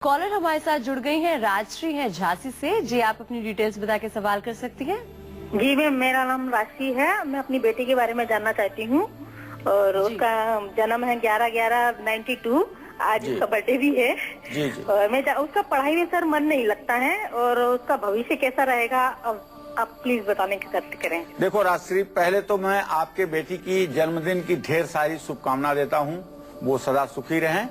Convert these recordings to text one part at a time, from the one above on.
Collar हमारे साथ जुड़ गई हैं, राजश्री हैं झांसी से। जी, आप अपनी डिटेल्स बता के सवाल कर सकती हैं। जी मैम, मेरा नाम राशि है। मैं अपनी बेटी के बारे में जानना चाहती हूँ और उसका जन्म है 11/11/92। आज उसका बर्थडे भी है। जी जी। और उसका पढ़ाई में सर मन नहीं लगता है और उसका भविष्य कैसा रहेगा, आप प्लीज बताने की कोशिश करें। देखो राजश्री, पहले तो मैं आपके बेटी की जन्मदिन की ढेर सारी शुभकामना देता हूँ, वो सदा सुखी रहें।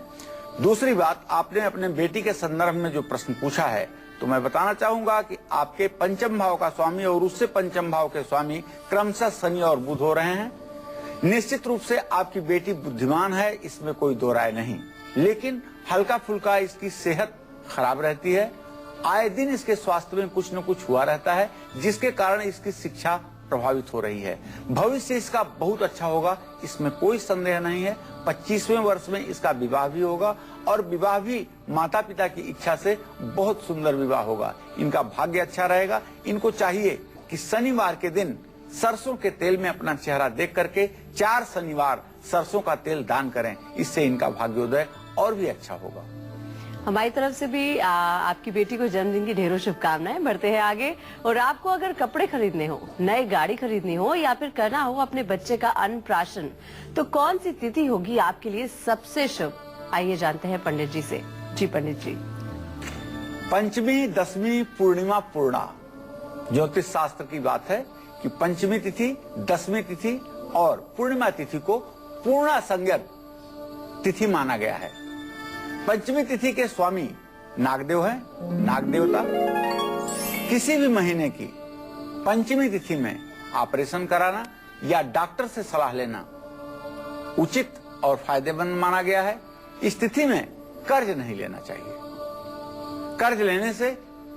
दूसरी बात, आपने अपने बेटी के संदर्भ में जो प्रश्न पूछा है तो मैं बताना चाहूंगा कि आपके पंचम भाव का स्वामी और उससे पंचम भाव के स्वामी क्रमशः शनि और बुध हो रहे हैं। निश्चित रूप से आपकी बेटी बुद्धिमान है, इसमें कोई दो राय नहीं, लेकिन हल्का फुल्का इसकी सेहत खराब रहती है। आए दिन इसके स्वास्थ्य में कुछ न कुछ हुआ रहता है, जिसके कारण इसकी शिक्षा प्रभावित हो रही है। भविष्य इसका बहुत अच्छा होगा, इसमें कोई संदेह नहीं है। 25वें वर्ष में इसका विवाह भी होगा और विवाह भी माता पिता की इच्छा से बहुत सुंदर विवाह होगा। इनका भाग्य अच्छा रहेगा। इनको चाहिए कि शनिवार के दिन सरसों के तेल में अपना चेहरा देख करके 4 शनिवार सरसों का तेल दान करें, इससे इनका भाग्योदय और भी अच्छा होगा। हमारी तरफ से भी आपकी बेटी को जन्मदिन की ढेरों शुभकामनाएं। बढ़ते हैं आगे। और आपको अगर कपड़े खरीदने हो, नई गाड़ी खरीदनी हो या फिर करना हो अपने बच्चे का अन्नप्राशन, तो कौन सी तिथि होगी आपके लिए सबसे शुभ? आइए जानते हैं पंडित जी से। जी पंडित जी। पंचमी, दसवीं, पूर्णिमा, पूर्णा, ज्योतिष शास्त्र की बात है कि पंचमी तिथि, दसवीं तिथि और पूर्णिमा तिथि को पूर्णा संज्ञक तिथि माना गया है। पंचमी तिथि के स्वामी नागदेव हैं, नाग देवता। किसी भी महीने की पंचमी तिथि में ऑपरेशन कराना या डॉक्टर से सलाह लेना उचित और फायदेमंद माना गया है। इस तिथि में कर्ज नहीं लेना चाहिए। कर्ज लेने से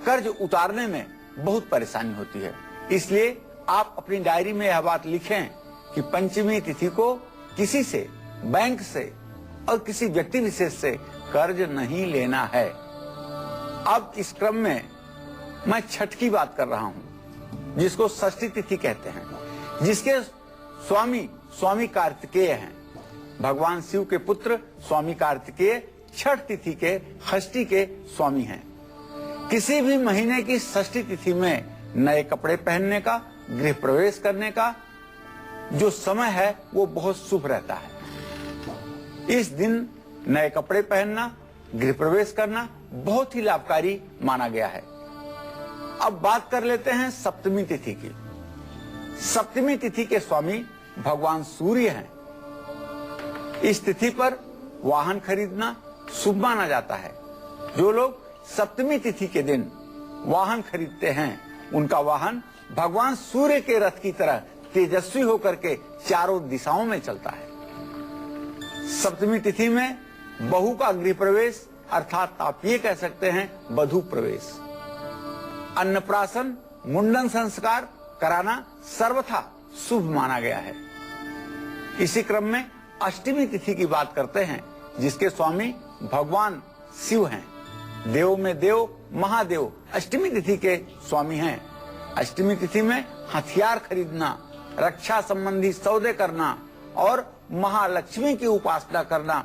कर्ज उतारने में बहुत परेशानी होती है। इसलिए आप अपनी डायरी में यह बात लिखें कि पंचमी तिथि को किसी से, बैंक से और किसी व्यक्ति विशेष से कर्ज नहीं लेना है। अब इस क्रम में मैं छठ की बात कर रहा हूं, जिसको षष्ठी तिथि कहते हैं, जिसके स्वामी कार्तिकेय हैं। भगवान शिव के पुत्र स्वामी कार्तिकेय छठ तिथि के षष्ठी के स्वामी हैं। किसी भी महीने की षष्ठी तिथि में नए कपड़े पहनने का, गृह प्रवेश करने का जो समय है वो बहुत शुभ रहता है। इस दिन नए कपड़े पहनना, गृह प्रवेश करना बहुत ही लाभकारी माना गया है। अब बात कर लेते हैं सप्तमी तिथि की। सप्तमी तिथि के स्वामी भगवान सूर्य हैं। इस तिथि पर वाहन खरीदना शुभ माना जाता है। जो लोग सप्तमी तिथि के दिन वाहन खरीदते हैं, उनका वाहन भगवान सूर्य के रथ की तरह तेजस्वी होकर के चारों दिशाओं में चलता है। सप्तमी तिथि में बहू का गृह प्रवेश, अर्थात आप ये कह सकते हैं वधू प्रवेश, अन्नप्राशन, मुंडन संस्कार कराना सर्वथा शुभ माना गया है। इसी क्रम में अष्टमी तिथि की बात करते हैं, जिसके स्वामी भगवान शिव हैं। देव में देव, महादेव अष्टमी तिथि के स्वामी हैं। अष्टमी तिथि में हथियार खरीदना, रक्षा संबंधी सौदे करना और महालक्ष्मी की उपासना करना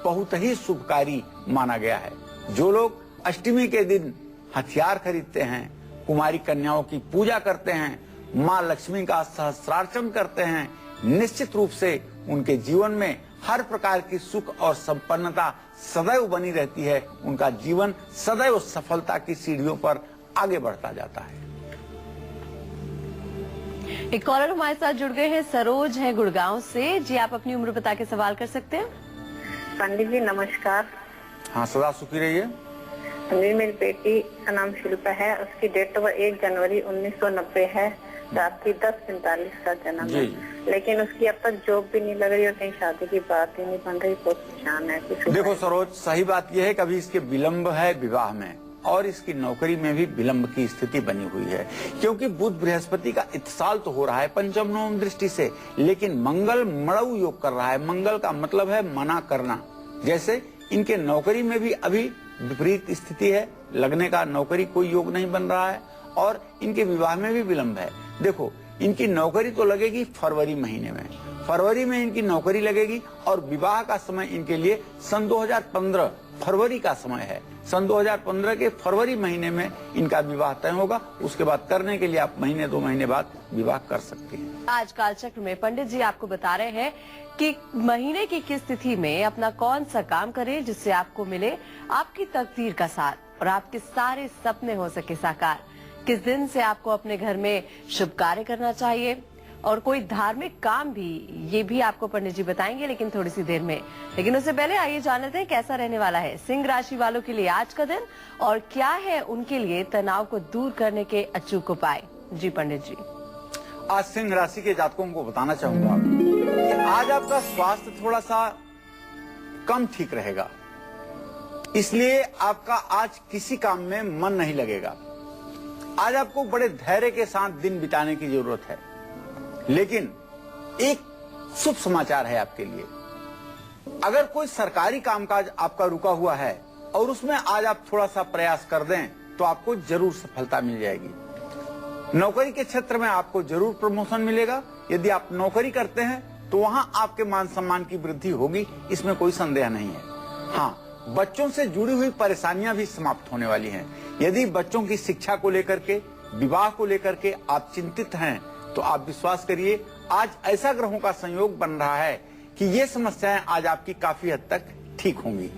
बहुत ही शुभकारी माना गया है। जो लोग अष्टमी के दिन हथियार खरीदते हैं, कुमारी कन्याओं की पूजा करते हैं, माँ लक्ष्मी का सहस्रार्चन करते हैं, निश्चित रूप से उनके जीवन में हर प्रकार की सुख और संपन्नता सदैव बनी रहती है। उनका जीवन सदैव सफलता की सीढ़ियों पर आगे बढ़ता जाता है। एक कॉलर हमारे साथ जुड़ गए हैं, सरोज है गुड़गांव से। जी, आप अपनी उम्र बता के सवाल कर सकते हैं। पंडित जी नमस्कार। हाँ, सदा सुखी रहिए। जी, मेरी बेटी का नाम शिल्पा है। उसकी डेट ऑफ 1 जनवरी 1990 है। रात की 10:45 का जन्म है। लेकिन उसकी अब तक जॉब भी नहीं लग रही और कहीं शादी की बात ही नहीं बन रही। बहुत परेशान है। देखो सरोज, सही बात यह है कि अभी इसके विलंब है विवाह में और इसकी नौकरी में भी विलंब की स्थिति बनी हुई है, क्योंकि बुध बृहस्पति का इत्साल तो हो रहा है पंचम नवम दृष्टि से, लेकिन मंगल मड़ऊ योग कर रहा है। मंगल का मतलब है मना करना। जैसे इनके नौकरी में भी अभी विपरीत स्थिति है, लगने का नौकरी कोई योग नहीं बन रहा है और इनके विवाह में भी विलंब है। देखो, इनकी नौकरी तो लगेगी फरवरी महीने में, फरवरी में इनकी नौकरी लगेगी और विवाह का समय इनके लिए सन 2015 फरवरी का समय है। सन 2015 के फरवरी महीने में इनका विवाह तय होगा। उसके बाद करने के लिए आप महीने 2 महीने बाद विवाह कर सकते हैं। आज कालचक्र में पंडित जी आपको बता रहे हैं कि महीने की किस तिथि में अपना कौन सा काम करें जिससे आपको मिले आपकी तकदीर का साथ और आपके सारे सपने हो सके साकार। किस दिन से आपको अपने घर में शुभ कार्य करना चाहिए और कोई धार्मिक काम भी, ये भी आपको पंडित जी बताएंगे, लेकिन थोड़ी सी देर में। लेकिन उससे पहले आइए जान लेते हैं कैसा रहने वाला है सिंह राशि वालों के लिए आज का दिन और क्या है उनके लिए तनाव को दूर करने के अचूक उपाय। जी पंडित जी। आज सिंह राशि के जातकों को बताना चाहूंगा कि आज आपका स्वास्थ्य थोड़ा सा कम ठीक रहेगा, इसलिए आपका आज किसी काम में मन नहीं लगेगा। आज आपको बड़े धैर्य के साथ दिन बिताने की जरूरत है। लेकिन एक शुभ समाचार है आपके लिए। अगर कोई सरकारी कामकाज आपका रुका हुआ है और उसमें आज आप थोड़ा सा प्रयास कर दें तो आपको जरूर सफलता मिल जाएगी। नौकरी के क्षेत्र में आपको जरूर प्रमोशन मिलेगा। यदि आप नौकरी करते हैं तो वहां आपके मान सम्मान की वृद्धि होगी, इसमें कोई संदेह नहीं है। हाँ, बच्चों से जुड़ी हुई परेशानियां भी समाप्त होने वाली हैं। यदि बच्चों की शिक्षा को लेकर के, विवाह को लेकर के आप चिंतित हैं तो आप विश्वास करिए, आज ऐसा ग्रहों का संयोग बन रहा है कि ये समस्याएं आज आपकी काफी हद तक ठीक होंगी।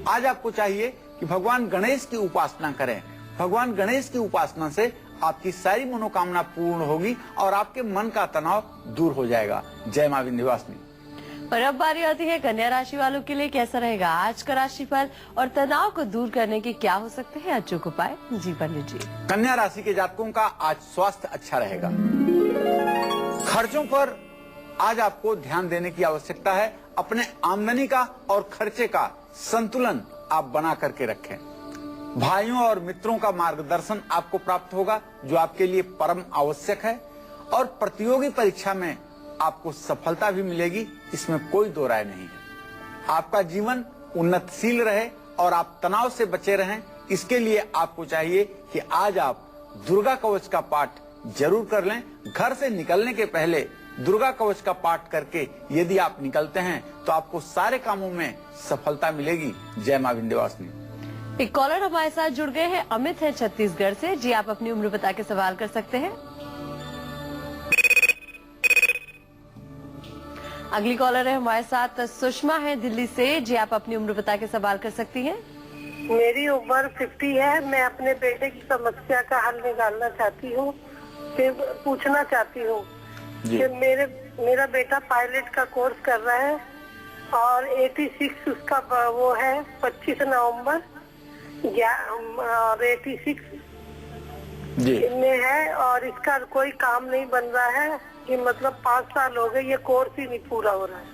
आज आपको चाहिए कि भगवान गणेश की उपासना करें। भगवान गणेश की उपासना से आपकी सारी मनोकामना पूर्ण होगी और आपके मन का तनाव दूर हो जाएगा। जय मां विंध्यवासिनी। और अब बारी आती है कन्या राशि वालों के लिए कैसा रहेगा आज का राशिफल और तनाव को दूर करने के क्या हो सकते हैं अचूक उपाय। जी पंडित जी। कन्या राशि के जातकों का आज स्वास्थ्य अच्छा रहेगा। खर्चों पर आज आपको ध्यान देने की आवश्यकता है। अपने आमदनी का और खर्चे का संतुलन आप बना करके रखें। भाइयों और मित्रों का मार्गदर्शन आपको प्राप्त होगा जो आपके लिए परम आवश्यक है और प्रतियोगी परीक्षा में आपको सफलता भी मिलेगी, इसमें कोई दो राय नहीं है। आपका जीवन उन्नतशील रहे और आप तनाव से बचे रहें, इसके लिए आपको चाहिए कि आज आप दुर्गा कवच का पाठ जरूर कर लें। घर से निकलने के पहले दुर्गा कवच का पाठ करके यदि आप निकलते हैं तो आपको सारे कामों में सफलता मिलेगी। जय मां विंध्यवासिनी। एक कॉलर हमारे साथ जुड़ गए हैं, अमित है छत्तीसगढ़ से। जी आप अपनी उम्र बता के सवाल कर सकते हैं। अगली कॉलर है हमारे साथ सुषमा है दिल्ली से। जी आप अपनी उम्र बता के सवाल कर सकती हैं। मेरी उम्र 50 है। मैं अपने बेटे की समस्या का हल निकालना चाहती हूँ, फिर पूछना चाहती हूँ कि मेरा बेटा पायलट का कोर्स कर रहा है और 86 उसका वो है 25 नवंबर और 86 में है और इसका कोई काम नहीं बन रहा है कि मतलब 5 साल हो गए, ये कोर्स ही नहीं पूरा हो रहा है।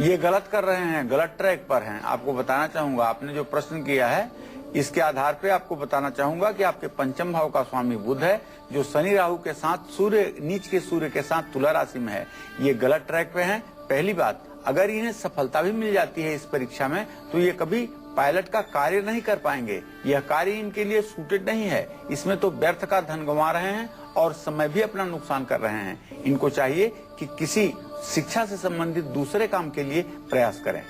ये गलत कर रहे हैं, गलत ट्रैक पर हैं। आपको बताना चाहूंगा, आपने जो प्रश्न किया है इसके आधार पे आपको बताना चाहूंगा कि आपके पंचम भाव का स्वामी बुध है जो शनि राहु के साथ सूर्य, नीच के सूर्य के साथ तुला राशि में है। ये गलत ट्रैक पे हैं। पहली बात, अगर इन्हें सफलता भी मिल जाती है इस परीक्षा में तो ये कभी पायलट का कार्य नहीं कर पाएंगे। यह कार्य इनके लिए सूटेड नहीं है। इसमें तो व्यर्थ का धन गंवा रहे हैं और समय भी अपना नुकसान कर रहे हैं। इनको चाहिए कि किसी शिक्षा से संबंधित दूसरे काम के लिए प्रयास करें।